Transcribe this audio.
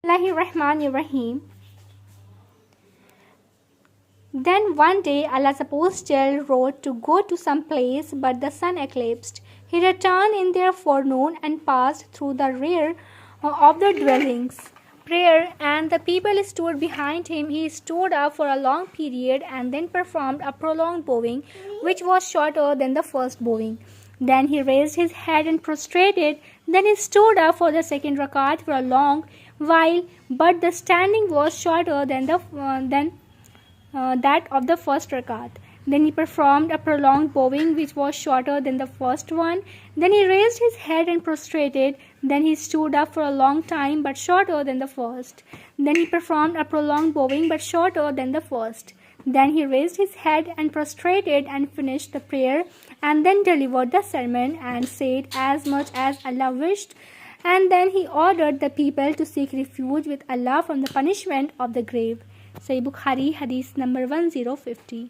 Bismillahirrahmanirrahim. Then one day Allah's apostle rode to go to some place, but the sun eclipsed. He returned in the forenoon and passed through the rear of the dwellings. Prayer, and the people stood behind him. He stood up for a long period and then performed a prolonged bowing, which was shorter than the first bowing. Then he raised his head and prostrated. Then he stood up for the second rakat for a long while, but the standing was shorter than that of the first rakat. Then he performed a prolonged bowing, which was shorter than the first one. Then he raised his head and prostrated. Then he stood up for a long time, but shorter than the first. Then he performed a prolonged bowing, but shorter than the first. Then he raised his head and prostrated and finished the prayer, and then delivered the sermon and said as much as Allah wished. And then he ordered the people to seek refuge with Allah from the punishment of the grave. Sahih Bukhari, hadith number 1050.